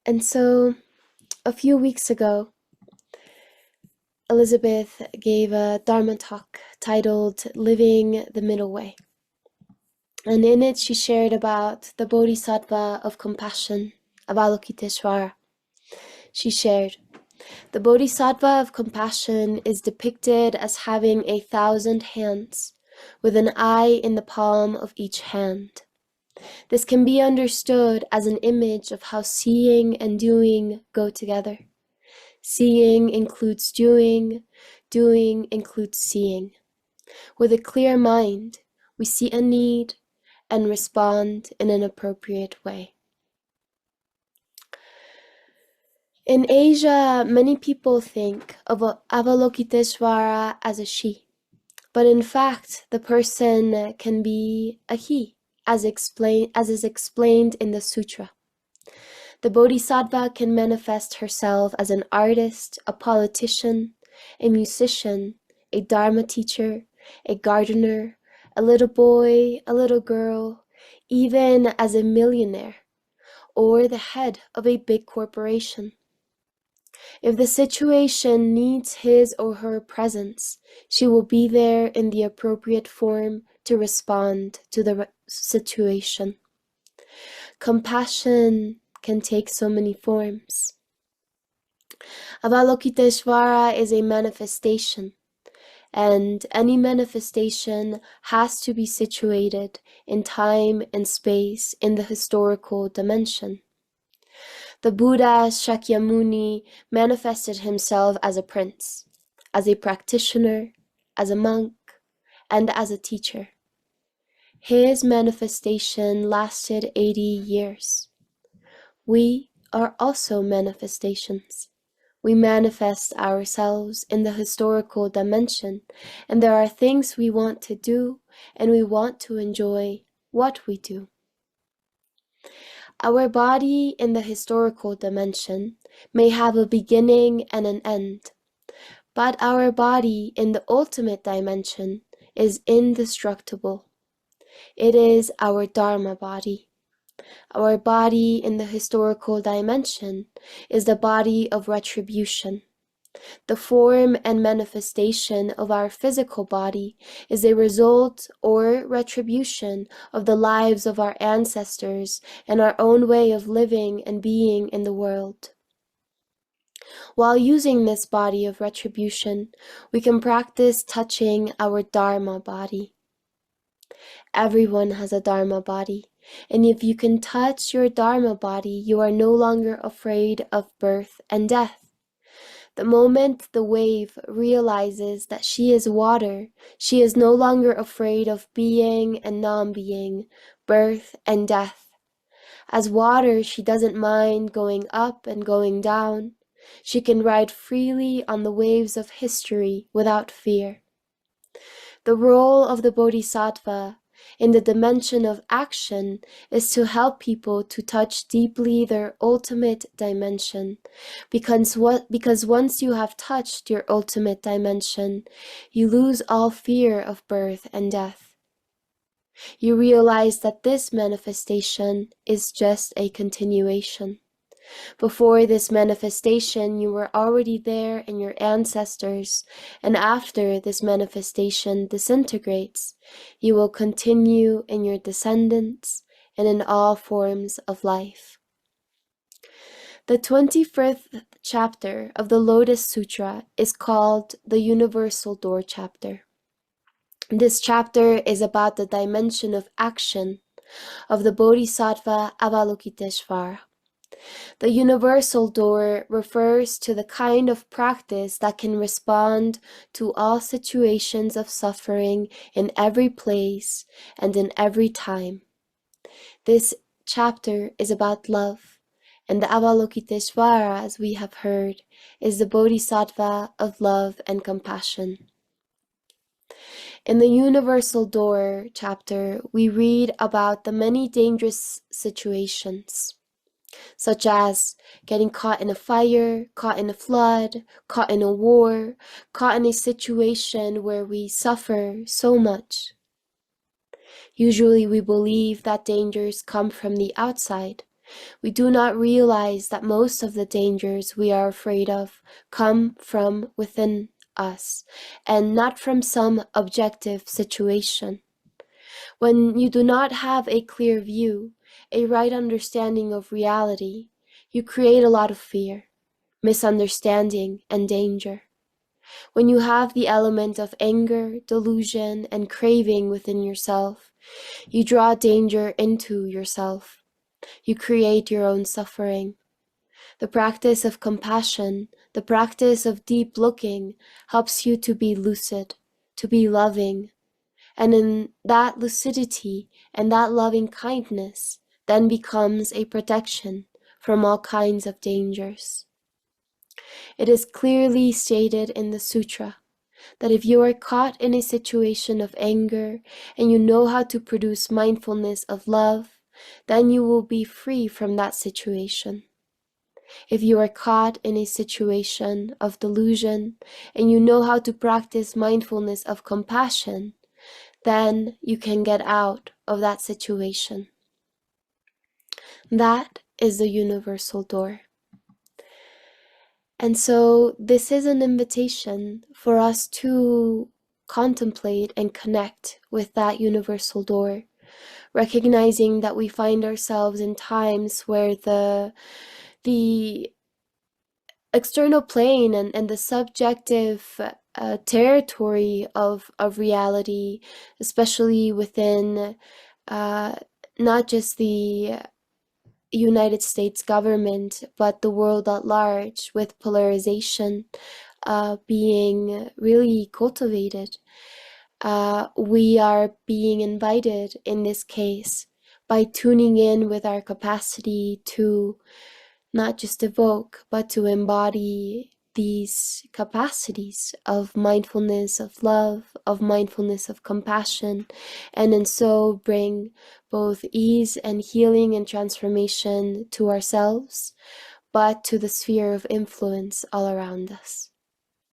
And so a few weeks ago, Elizabeth gave a Dharma talk titled Living the Middle Way. And in it, she shared about the Bodhisattva of compassion, Avalokitesvara. She shared, the Bodhisattva of compassion is depicted as having 1,000 hands, with an eye in the palm of each hand. This can be understood as an image of how seeing and doing go together. Seeing includes doing, doing includes seeing. With a clear mind, we see a need and respond in an appropriate way. In Asia, many people think of Avalokitesvara as a she, but in fact, the person can be a he, as is explained in the Sutra. The Bodhisattva can manifest herself as an artist, a politician, a musician, a Dharma teacher, a gardener, a little boy, a little girl, even as a millionaire, or the head of a big corporation. If the situation needs his or her presence, she will be there in the appropriate form to respond to the situation. Compassion can take so many forms. Avalokitesvara is a manifestation, and any manifestation has to be situated in time and space in the historical dimension. The Buddha Shakyamuni manifested himself as a prince, as a practitioner, as a monk, and as a teacher. His manifestation lasted 80 years. We are also manifestations. We manifest ourselves in the historical dimension, and there are things we want to do, and we want to enjoy what we do. Our body in the historical dimension may have a beginning and an end, but our body in the ultimate dimension is indestructible. It is our Dharma body. Our body in the historical dimension is the body of retribution. The form and manifestation of our physical body is a result or retribution of the lives of our ancestors and our own way of living and being in the world. While using this body of retribution, we can practice touching our Dharma body. Everyone has a Dharma body, and if you can touch your Dharma body, you are no longer afraid of birth and death. The moment the wave realizes that she is water, she is no longer afraid of being and non-being, birth and death. As water, she doesn't mind going up and going down. She can ride freely on the waves of history without fear. The role of the Bodhisattva in the dimension of action is to help people to touch deeply their ultimate dimension, because once you have touched your ultimate dimension, you lose all fear of birth and death. You realize that this manifestation is just a continuation. Before this manifestation, you were already there in your ancestors, and after this manifestation disintegrates, you will continue in your descendants and in all forms of life. The 21st chapter of the Lotus Sutra is called the Universal Door chapter. This chapter is about the dimension of action of the Bodhisattva Avalokitesvara. The universal door refers to the kind of practice that can respond to all situations of suffering in every place and in every time. This chapter is about love, and the Avalokitesvara, as we have heard, is the Bodhisattva of love and compassion. In the Universal Door chapter, we read about the many dangerous situations, such as getting caught in a fire, caught in a flood, caught in a war, caught in a situation where we suffer so much. Usually we believe that dangers come from the outside, We do not realize that most of the dangers we are afraid of come from within us and not from some objective situation. When you do not have a clear view, a right understanding of reality, you create a lot of fear, misunderstanding, and danger. When you have the element of anger, delusion, and craving within yourself, you draw danger into yourself. You create your own suffering. The practice of compassion, the practice of deep looking, helps you to be lucid, to be loving. And in that lucidity and that loving kindness then becomes a protection from all kinds of dangers. It is clearly stated in the Sutra that if you are caught in a situation of anger and you know how to produce mindfulness of love, then you will be free from that situation. If you are caught in a situation of delusion and you know how to practice mindfulness of compassion, then you can get out of that situation. That is the universal door. And so this is an invitation for us to contemplate and connect with that universal door, recognizing that we find ourselves in times where the external plane and the subjective territory of reality, especially within not just the United States government, but the world at large, with polarization being really cultivated. We are being invited in this case by tuning in with our capacity to not just evoke, but to embody these capacities of mindfulness of love, of mindfulness of compassion, and in so bring both ease and healing and transformation to ourselves, but to the sphere of influence all around us.